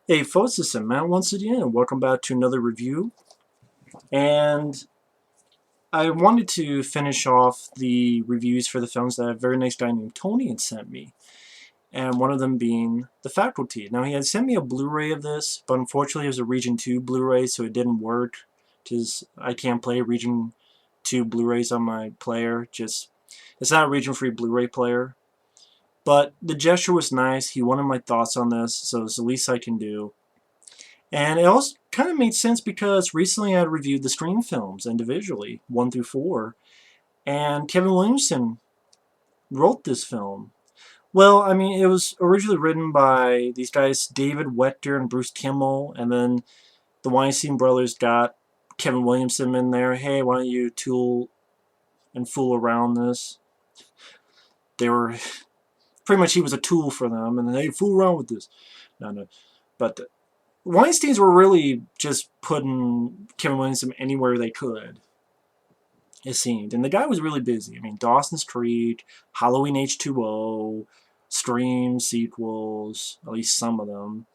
Hey folks, this is Matt once again, and welcome back to another review. And I wanted to finish off the reviews for the films that a very nice guy named Tony had sent me. And one of them being The Faculty. Now he had sent me a Blu-ray of this, but unfortunately it was a Region 2 Blu-ray, so it didn't work. Because I can't play Region 2 Blu-rays on my player. It's not a Region Free Blu-ray player. But the gesture was nice. He wanted my thoughts on this, so it's the least I can do. And it also kind of made sense because recently I reviewed the Scream films individually, 1 through 4, and Kevin Williamson wrote this film. Well, I mean, it was originally written by these guys, David Wechter and Bruce Kimmel, and then the Weinstein brothers got Kevin Williamson in there. Hey, why don't you tool and fool around this? They were pretty much, he was a tool for them, and they fool around with this. No. But Weinsteins were really just putting Kevin Williamson anywhere they could, it seemed. And the guy was really busy. I mean, Dawson's Creek, Halloween H2O, Scream sequels, at least some of them.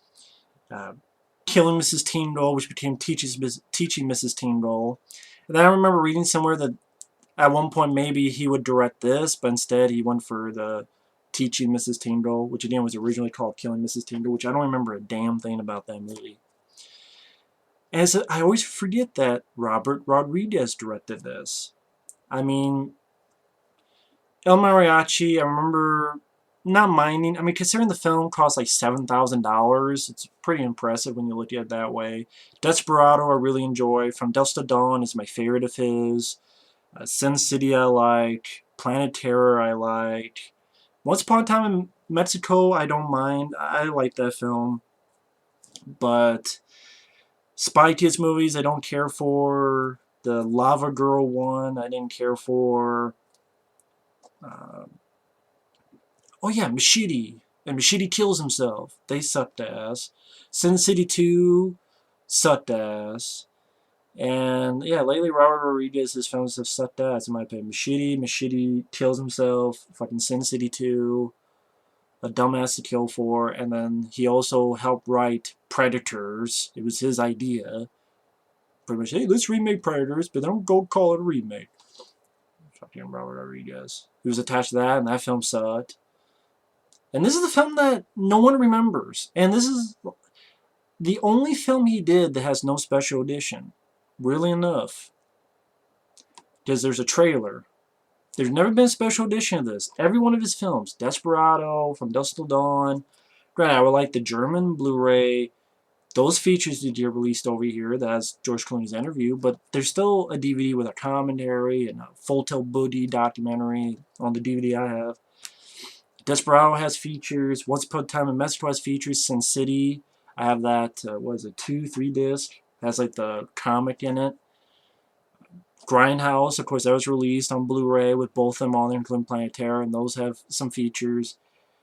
Killing Mrs. Tingle, which became Teaching Mrs. Tingle. And then I remember reading somewhere that at one point maybe he would direct this, but instead he went for the Teaching Mrs. Tingle, which again was originally called Killing Mrs. Tingle, which I don't remember a damn thing about that movie. And I always forget that Robert Rodriguez directed this. I mean, El Mariachi, I remember not minding. I mean, considering the film cost like $7,000, it's pretty impressive when you look at it that way. Desperado, I really enjoy. From Dusk to Dawn is my favorite of his. Sin City, I like. Planet Terror, I like. Once Upon a Time in Mexico, I don't mind. I like that film. But Spy Kids movies, I don't care for. The Lava Girl one, I didn't care for. Oh yeah, Machete. And Machete kills himself. They sucked ass. Sin City 2 sucked ass. And yeah, lately Robert Rodriguez's films have sucked ass in my opinion. Machete kills himself. Fucking Sin City 2. A Dumbass to Kill For. And then he also helped write Predators. It was his idea. Pretty much, hey, let's remake Predators, but don't go call it a remake. Fucking Robert Rodriguez. He was attached to that, and that film sucked. And this is the film that no one remembers. And this is the only film he did that has no special edition. Really enough. Because there's a trailer. There's never been a special edition of this. Every one of his films, Desperado, From Dusk Till Dawn. Granted, I would like the German Blu-ray. Those features did get released over here. That's George Clooney's interview. But there's still a DVD with a commentary and a Full Tilt Booty documentary on the DVD I have. Desperado has features. Once Upon a Time in Mexico has features. Sin City. I have that, what is it, 2-3 disc. Has like the comic in it. Grindhouse, of course, that was released on Blu-ray with both of them on there, including Planet Terror, and those have some features.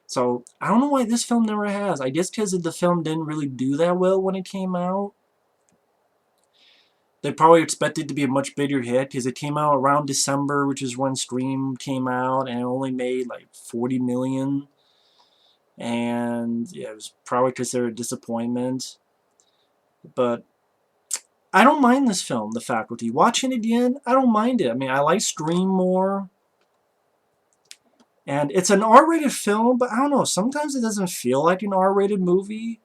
So, I don't know why this film never has. I guess because the film didn't really do that well when it came out. They probably expected it to be a much bigger hit because it came out around December, which is when Scream came out, and it only made like $40 million. And yeah, it was probably considered a disappointment. But I don't mind this film, The Faculty. Watching it again, I don't mind it. I mean, I like Scream more. And it's an R-rated film, but I don't know. Sometimes it doesn't feel like an R-rated movie.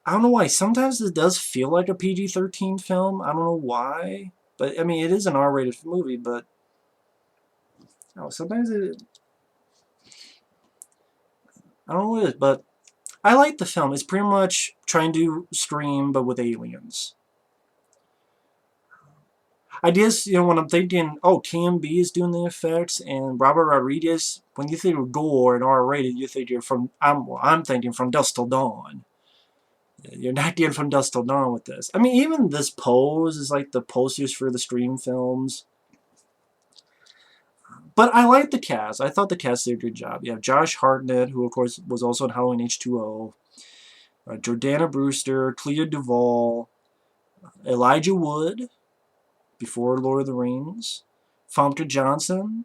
I don't know why. Sometimes it does feel like a PG-13 film. I don't know why. But, I mean, it is an R-rated movie, but I don't know, sometimes it... I don't know what it is, but I like the film. It's pretty much trying to Scream, but with aliens. I guess, you know, when I'm thinking, oh, TMB is doing the effects, and Robert Rodriguez, when you think of gore and R-rated, you think you're from, I'm thinking From Dusk Till Dawn. You're not getting From Dusk Till Dawn with this. I mean, even this pose is like the posters for the Scream films. But I like the cast. I thought the cast did a good job. You have Josh Hartnett, who, of course, was also in Halloween H2O. Jordana Brewster, Clea DuVall, Elijah Wood, before Lord of the Rings, Famke Janssen,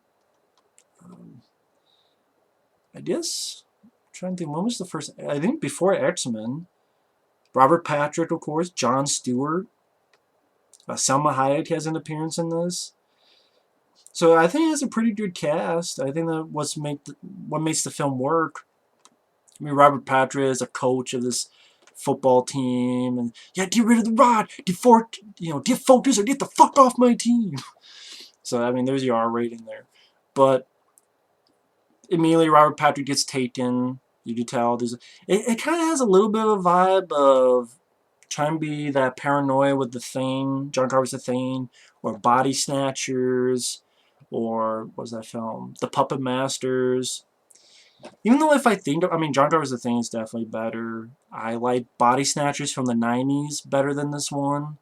I guess trying to think, when was the first? I think before X-Men. Robert Patrick, of course. Jon Stewart. Salma Hayek has an appearance in this. So I think it's a pretty good cast. I think that what makes the film work. I mean, Robert Patrick is a coach of this football team, and yeah, get rid of the rod, defocus, or get the fuck off my team. So I mean, there's your R rating there, but immediately Robert Patrick gets taken. You can tell it kind of has a little bit of a vibe of trying to be that paranoia with The Thing, John Carpenter's The Thing, or Body Snatchers, or what was that film? The Puppet Masters. Even though if I think, I mean, John Carpenter's The Thing is definitely better. I like Body Snatchers from the 90s better than this one.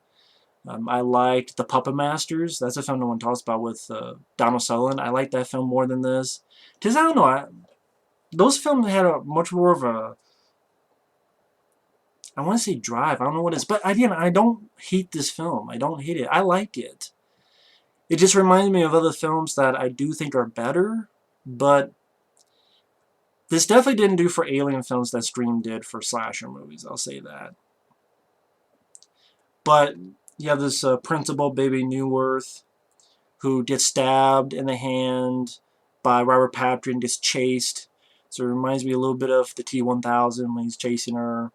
I liked The Puppet Masters. That's a film no one talks about with Donald Sutherland. I like that film more than this. Because, I don't know, those films had a much more of a, I want to say drive. I don't know what it is. But again, I don't hate this film. I don't hate it. I like it. It just reminds me of other films that I do think are better. But this definitely didn't do for alien films that Scream did for slasher movies. I'll say that. But you have this principal, Bebe Neuwirth, who gets stabbed in the hand by Robert Patrick and gets chased. So it reminds me a little bit of the T-1000 when he's chasing her.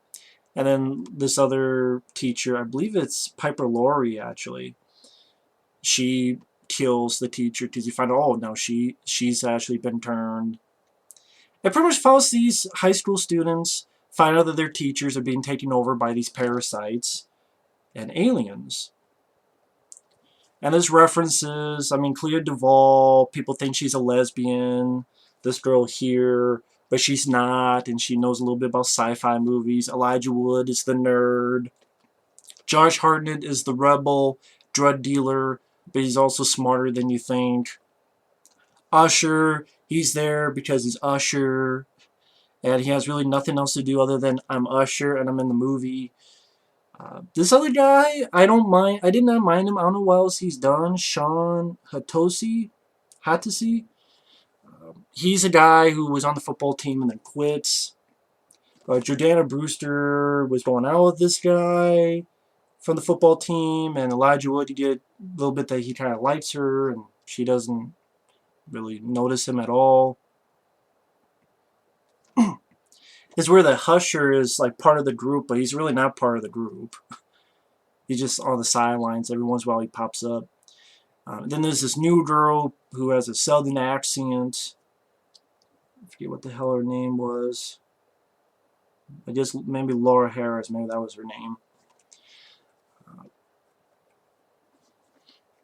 And then this other teacher, I believe it's Piper Laurie, actually. She kills the teacher because you find out, oh, no, she's actually been turned. It pretty much follows these high school students find out that their teachers are being taken over by these parasites and aliens. And there's references, I mean, Clea DuVall, people think she's a lesbian. This girl here, but she's not, and she knows a little bit about sci-fi movies. Elijah Wood is the nerd. Josh Hartnett is the rebel drug dealer, but he's also smarter than you think. Usher, he's there because he's Usher, and he has really nothing else to do other than I'm Usher and I'm in the movie. This other guy, I did not mind him. I don't know what else he's done. Shawn, Hatosy. He's a guy who was on the football team and then quits. Jordana Brewster was going out with this guy from the football team, and Elijah Wood, he did a little bit that he kind of likes her, and she doesn't really notice him at all. It's where the Usher is like part of the group, but he's really not part of the group. He's just on the sidelines. Every once in a while he pops up. Then there's this new girl who has a southern accent. I forget what the hell her name was. I guess maybe Laura Harris. Maybe that was her name.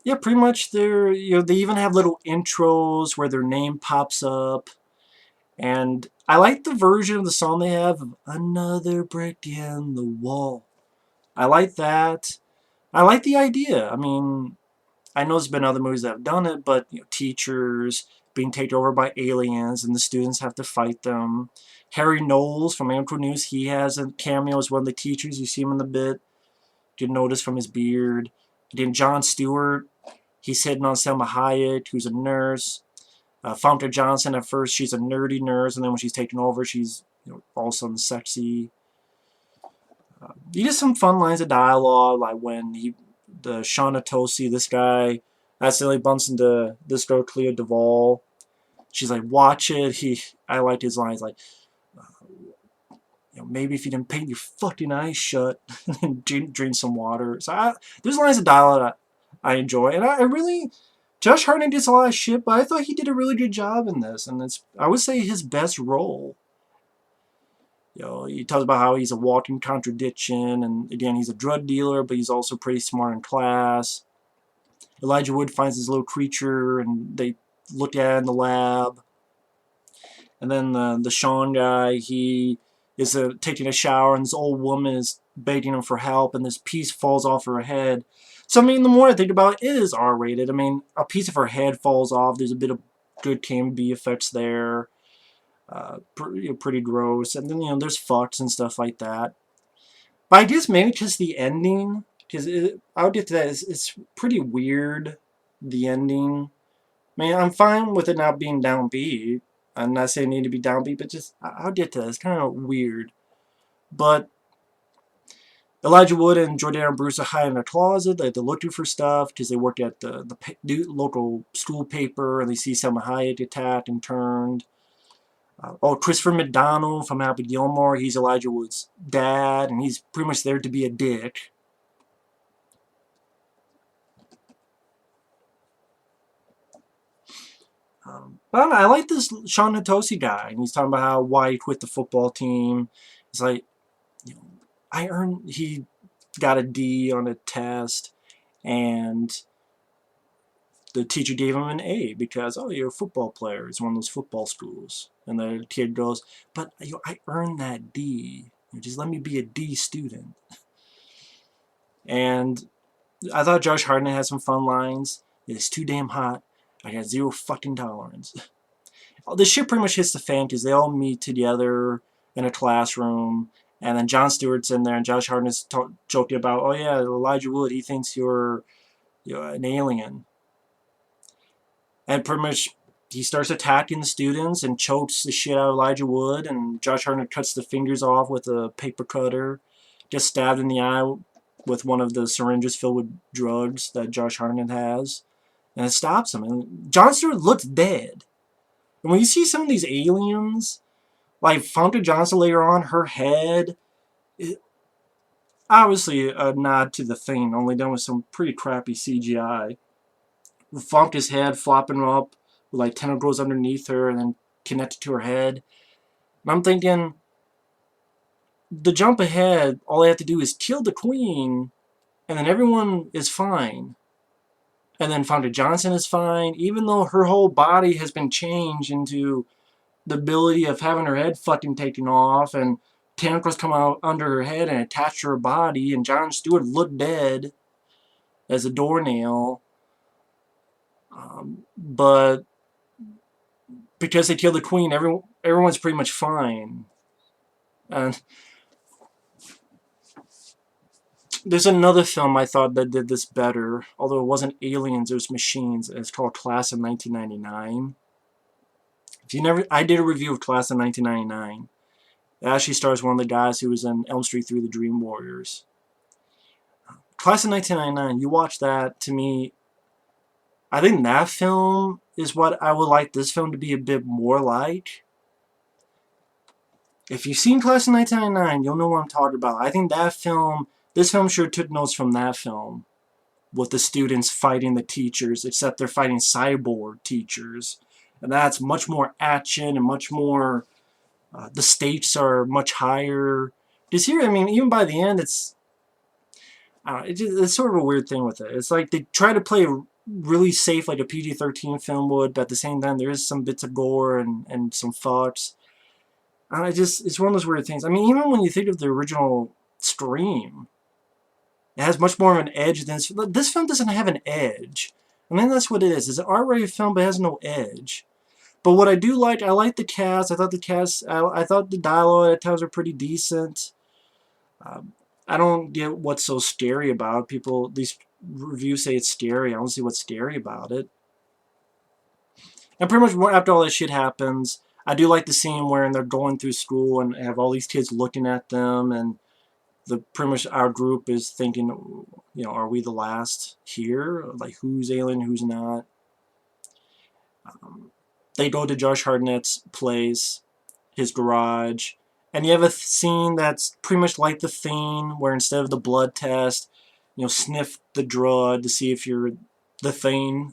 Yeah, pretty much they even have little intros where their name pops up. And I like the version of the song they have of Another Brick in the Wall. I like that. I like the idea. I mean, I know there's been other movies that have done it, but teachers being taken over by aliens and the students have to fight them. Harry Knowles from Amateur News, he has a cameo as one of the teachers. You see him in the bit. You can notice from his beard. Again, Jon Stewart, he's hitting on Salma Hayek, who's a nurse. Famke Janssen, at first, she's a nerdy nurse, and then when she's taken over, she's all of a sudden sexy. You get some fun lines of dialogue, like when Shawn Hatosy, this guy, accidentally bumps into this girl, Clea DuVall. She's like, watch it. I liked his lines, like, maybe if you didn't paint your fucking eyes shut and drink some water. So there's lines of dialogue I enjoy, and I really, Josh Hartnett gets a lot of shit, but I thought he did a really good job in this, and it's, I would say, his best role. He talks about how he's a walking contradiction, and again, he's a drug dealer, but he's also pretty smart in class. Elijah Wood finds this little creature, and they look at it in the lab. And then the Shawn guy, he is taking a shower, and this old woman is begging him for help, and this piece falls off her head. So, I mean, the more I think about it, it is R-rated. I mean, a piece of her head falls off. There's a bit of good KMB effects there. Pretty gross. And then, there's fucks and stuff like that. But I guess maybe just the ending, because I'll get to that. It's pretty weird, the ending. I mean, I'm fine with it not being downbeat. I'm not saying it need to be downbeat, but just, I'll get to that. It's kind of weird. But Elijah Wood and Jordana Brewster hide in a closet. They're looking for stuff because they work at the local school paper, and they see Salma Hayek attacked and turned. Christopher McDonald from Happy Gilmore. He's Elijah Wood's dad, and he's pretty much there to be a dick. But I like this Shawn Hatosy guy, and he's talking about why he quit the football team. It's like, you know, he got a D on a test, and the teacher gave him an A because, oh, you're a football player. It's one of those football schools. And the kid goes, but I earned that D. Just let me be a D student. And I thought Josh Hartnett had some fun lines. It's too damn hot. I got zero fucking tolerance. This shit pretty much hits the fan because they all meet together in a classroom. And then Jon Stewart's in there, and Josh Hartnett's joking about, oh yeah, Elijah Wood, he thinks you're an alien. And pretty much he starts attacking the students and chokes the shit out of Elijah Wood, and Josh Hartnett cuts the fingers off with a paper cutter, gets stabbed in the eye with one of the syringes filled with drugs that Josh Hartnett has, and it stops him. And Jon Stewart looks dead. And when you see some of these aliens, like Famke Johnson later on, her head, obviously a nod to The Thing, only done with some pretty crappy CGI. Famke's head flopping up with like tentacles underneath her and then connected to her head. And I'm thinking, the jump ahead, all they have to do is kill the queen, and then everyone is fine. And then Famke Johnson is fine, even though her whole body has been changed into the ability of having her head fucking taken off, and tentacles come out under her head and attach to her body, and Jon Stewart looked dead as a doornail. But because they killed the queen, everyone's pretty much fine. And there's another film I thought that did this better, although it wasn't aliens, it was machines. It's called Class of 1999. I did a review of Class of 1999. It actually stars one of the guys who was in Elm Street 3: The Dream Warriors. Class of 1999, you watch that, to me, I think that film is what I would like this film to be a bit more like. If you've seen Class of 1999, you'll know what I'm talking about. I think that film, this film sure took notes from that film, with the students fighting the teachers, except they're fighting cyborg teachers. And that's much more action and much more, the stakes are much higher. Because here, I mean, even by the end, it's sort of a weird thing with it. It's like they try to play really safe like a PG-13 film would, but at the same time there is some bits of gore and some fucks. And it's one of those weird things. I mean, even when you think of the original Scream, it has much more of an edge than this film doesn't have an edge. I mean, that's what it is. It's an R-rated film, but it has no edge. But what I do like, I like the cast. I thought the dialogue at times were pretty decent. I don't get what's so scary about it. These reviews say it's scary. I don't see what's scary about it. And pretty much after all that shit happens, I do like the scene where they're going through school and have all these kids looking at them, and pretty much our group is thinking, you know, are we the last here? Like, who's alien, who's not? They go to Josh Hartnett's place, his garage, and you have a scene that's pretty much like The Thing, where instead of the blood test, you know, sniff the drug to see if you're the Thing.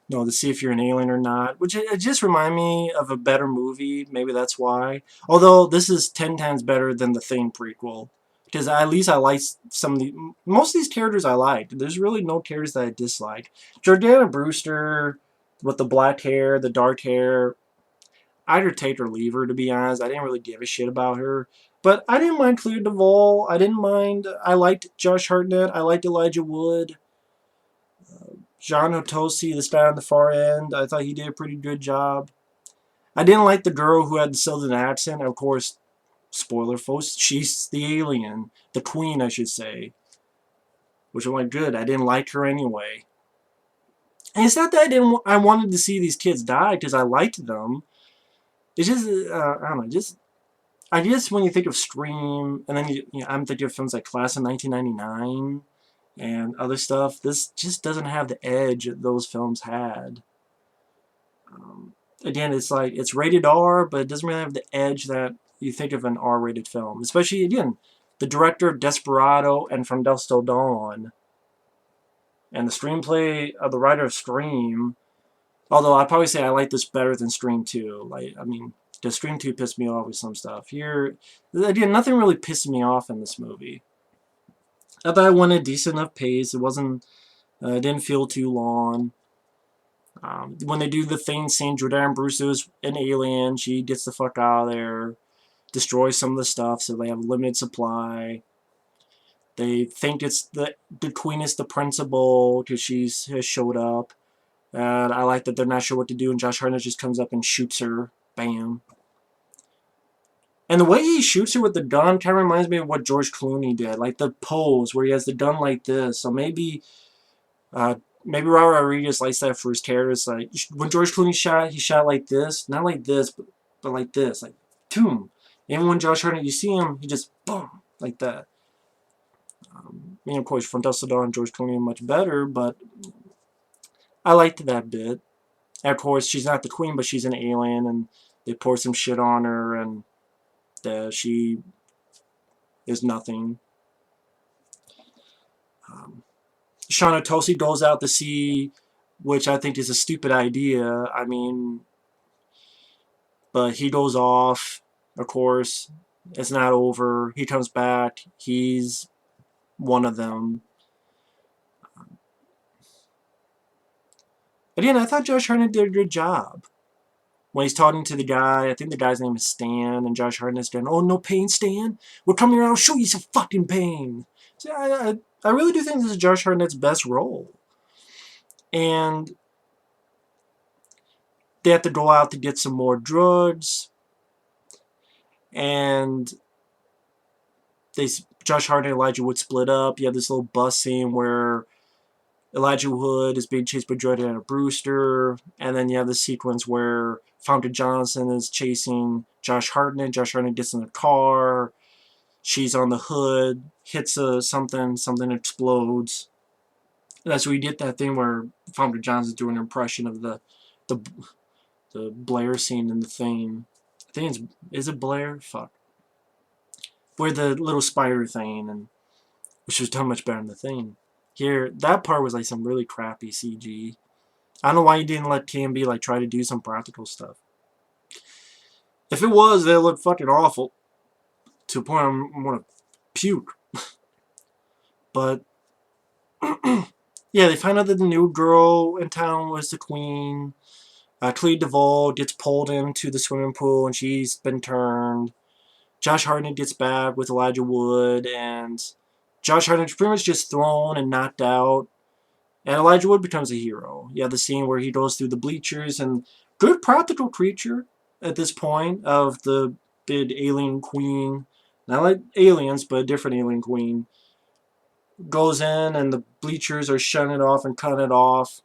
No, to see if you're an alien or not. Which it just reminded me of a better movie. Maybe that's why. Although this is 10 times better than the Thing prequel. Because at least I like most of these characters I liked. There's really no characters that I dislike. Jordana Brewster with the black hair, the dark hair, either take or leave her, to be honest. I didn't really give a shit about her. But I didn't mind Clea DuVall. I liked Josh Hartnett. I liked Elijah Wood. John Hatosy, this guy on the far end, I thought he did a pretty good job. I didn't like the girl who had the southern accent. Of course, spoiler folks, she's the alien. The queen, I should say. Which I'm like, good. I didn't like her anyway. And it's not that I wanted to see these kids die, because I liked them. It's just, I don't know, just, I guess when you think of Scream, and then I'm thinking of films like Class of 1999 and other stuff, this just doesn't have the edge that those films had. Again, it's like, it's rated R, but it doesn't really have the edge that you think of an R-rated film. Especially, again, the director of Desperado and From Dusk Till Dawn, and the screenplay of the writer of Scream. Although I'd probably say I like this better than Scream 2. Like, I mean, does Scream 2 piss me off with some stuff? Here, again, nothing really pissed me off in this movie. I thought it went a decent enough pace. It wasn't, it didn't feel too long. When they do the thing saying Jordana Brewster is an alien, she gets the fuck out of there, destroys some of the stuff, so they have a limited supply. They think it's the queen is the principal because has showed up. And I like that they're not sure what to do, and Josh Hartnett just comes up and shoots her. Bam. And the way he shoots her with the gun kind of reminds me of what George Clooney did. Like the pose where he has the gun like this. So maybe maybe Robert Rodriguez likes that for his characters. Like when George Clooney shot, he shot like this. Not like this, but like this. Like, boom. Even when Josh Hartnett, you see him, he just, boom, like that. I mean, of course, From Dusk Till Dawn and George Clooney are much better, but I liked that bit. And of course, she's not the queen, but she's an alien, and they pour some shit on her, and she is nothing. Shawn Hatosy goes out to sea, which I think is a stupid idea. I mean, but he goes off, of course. It's not over. He comes back. He's one of them. Again, I thought Josh Hartnett did a good job. When he's talking to the guy, I think the guy's name is Stan, and Josh Hartnett's going, "Oh, no pain, Stan? We're coming around, I'll show you some fucking pain." So I really do think this is Josh Hartnett's best role. And they have to go out to get some more drugs. And Josh Hartnett and Elijah Wood split up. You have this little bus scene where Elijah Wood is being chased by Jordana Brewster, and then you have the sequence where Famke Janssen is chasing Josh Hartnett. Josh Hartnett gets in the car. She's on the hood, hits something explodes. And that's where you get that thing where Famke Janssen's doing an impression of the Blair scene in the thing. I think is it Blair? Fuck. Where the little spider thing, and which was done much better than the thing. Here, that part was like some really crappy CG. I don't know why you didn't let TMB like try to do some practical stuff. If it was, they looked fucking awful. To a point I want to puke. But yeah, they find out that the new girl in town was the queen. Clea DuVall gets pulled into the swimming pool and she's been turned. Josh Hartnett gets back with Elijah Wood, and Josh Hartnett's pretty much just thrown and knocked out. And Elijah Wood becomes a hero. You have the scene where he goes through the bleachers, and good practical creature at this point of the big alien queen. Not like aliens, but a different alien queen. Goes in, and the bleachers are shutting it off and cutting it off.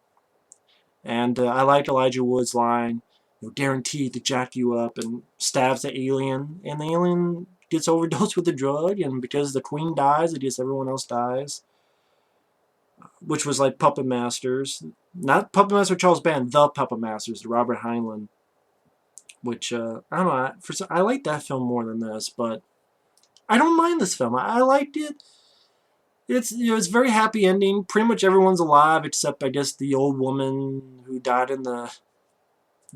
And I like Elijah Wood's line, guaranteed to jack you up, and stabs the alien. And the alien gets overdosed with the drug, and because the queen dies, I guess everyone else dies. Which was like Puppet Masters. Not Puppet Master Charles Band, The Puppet Masters, Robert Heinlein. Which, I don't know, I like that film more than this, but I don't mind this film. I liked it. It's it's a very happy ending. Pretty much everyone's alive except I guess the old woman who died in the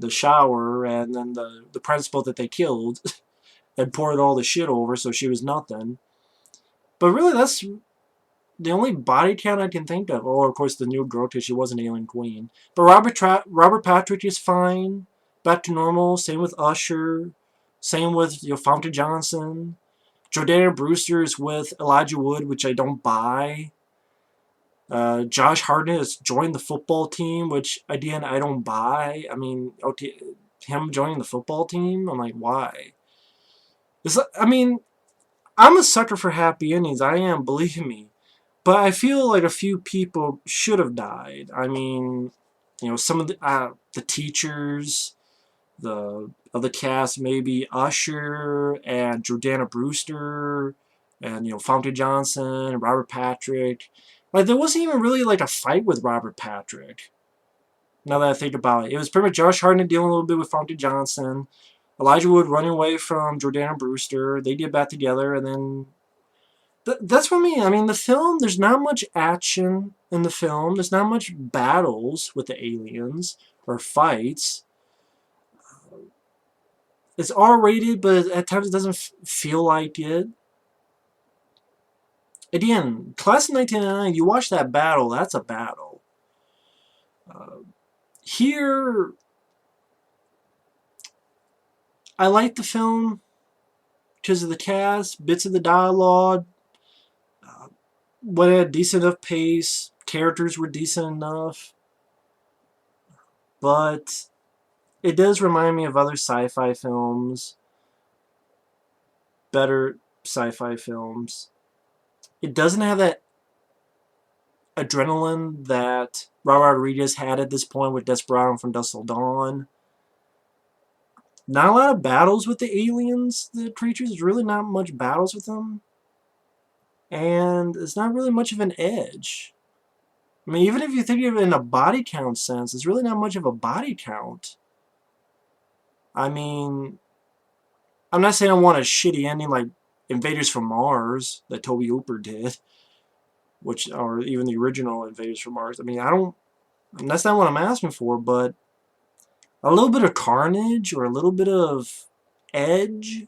shower, and then the principal that they killed and poured all the shit over, so she was nothing. But really, that's the only body count I can think of. Oh, of course, the new girl, because she was an alien queen. But Robert Patrick is fine, back to normal. Same with Usher. Same with Famke Janssen. Jordana Brewster is with Elijah Wood, which I don't buy. Josh Hartnett has joined the football team, which, again, I don't buy. I mean, okay, him joining the football team? I'm like, why? I mean, I'm a sucker for happy endings. I am, believe me. But I feel like a few people should have died. I mean, some of the teachers, of the cast, maybe Usher and Jordana Brewster and Famke Janssen and Robert Patrick. Like there wasn't even really like a fight with Robert Patrick. Now that I think about it, it was pretty much Josh Hartnett dealing a little bit with Famke Janssen, Elijah Wood running away from Jordana Brewster. They get back together, and then that's what I mean. I mean, the film, there's not much action in the film. There's not much battles with the aliens or fights. It's R-rated, but at times it doesn't feel like it. Again, Class of 1999, you watch that battle, that's a battle. Here, I like the film because of the cast, bits of the dialogue, what had decent enough pace, characters were decent enough, but it does remind me of other sci-fi films, better sci-fi films. It doesn't have that adrenaline that Robert Rodriguez had at this point with Desperado and From Dusk Till Dawn. Not a lot of battles with the aliens, the creatures. There's really not much battles with them. And it's not really much of an edge. I mean, even if you think of it in a body count sense, it's really not much of a body count. I mean, I'm not saying I want a shitty ending like Invaders from Mars that Tobe Hooper did, or even the original Invaders from Mars. I mean, that's not what I'm asking for, but a little bit of carnage or a little bit of edge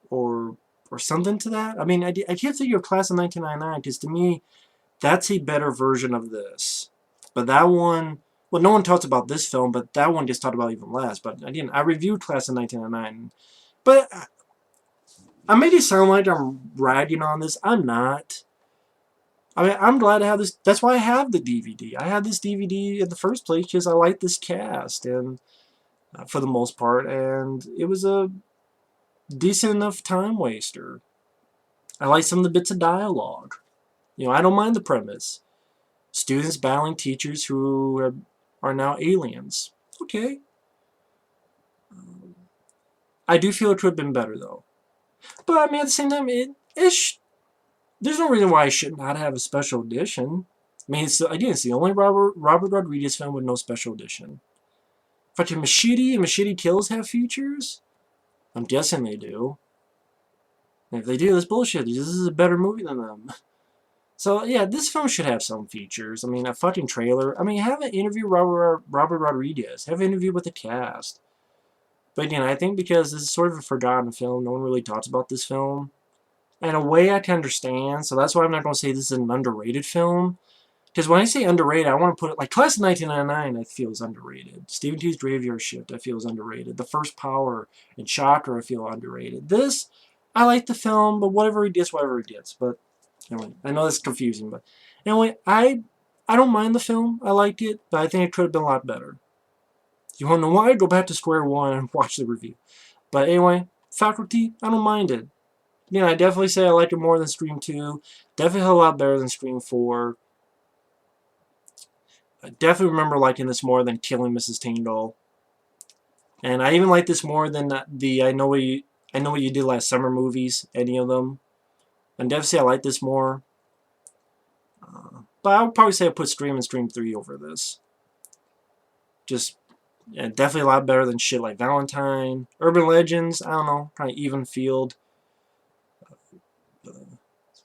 or something to that. I mean, I can't think of Class of 1999 because to me, that's a better version of this. But that one, well, no one talks about this film, but that one gets talked about even less. But again, I reviewed Class of 1999, but I made it sound like I'm ragging on this. I'm not. I mean, I'm glad to have this. That's why I have the DVD. I had this DVD in the first place because I like this cast, and for the most part, and it was a decent enough time waster. I like some of the bits of dialogue. I don't mind the premise. Students battling teachers who are now aliens. Okay. I do feel it could have been better, though. But, I mean, at the same time, there's no reason why I should not have a special edition. I mean, it's the only Robert Rodriguez film with no special edition. Fucking Machete and Machete Kills have features? I'm guessing they do. And if they do, that's bullshit. This is a better movie than them. So, yeah, this film should have some features. I mean, a fucking trailer. I mean, have an interview with Robert Rodriguez. Have an interview with the cast. But again, I think because this is sort of a forgotten film, no one really talks about this film. In a way, I can understand. So that's why I'm not going to say this is an underrated film. Because when I say underrated, I want to put it like Class of 1999, I feel is underrated. Stephen T's Graveyard Shift, I feel is underrated. The First Power and Shocker, I feel underrated. This, I like the film, but whatever he gets, whatever he gets. But anyway, I know that's confusing, but anyway, I don't mind the film. I liked it, but I think it could have been a lot better. If you want to know why, go back to square one and watch the review. But anyway, Faculty, I don't mind it. I definitely say I like it more than Scream 2. Definitely a lot better than Scream 4. I definitely remember liking this more than Killing Mrs. Tingle. And I even like this more than the I Know What You Did Last Summer movies, any of them. And definitely say I like this more. But I would probably say I put Scream and Scream 3 over this. Definitely a lot better than shit like Valentine. Urban Legends, I don't know, kind of even field.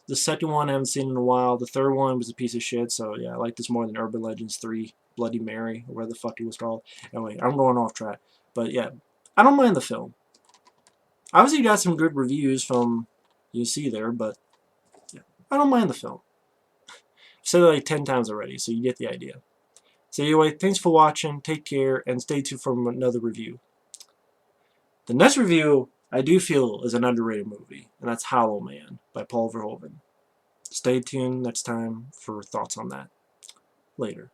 The second one I haven't seen in a while. The third one was a piece of shit, so yeah, I like this more than Urban Legends 3, Bloody Mary, or whatever the fuck it was called. Anyway, I'm going off track. But yeah, I don't mind the film. Obviously, you got some good reviews from you see there, but yeah, I don't mind the film. I've said it like 10 times already, so you get the idea. So anyway, thanks for watching, take care, and stay tuned for another review. The next review, I do feel, is an underrated movie, and that's Hollow Man by Paul Verhoeven. Stay tuned next time for thoughts on that. Later.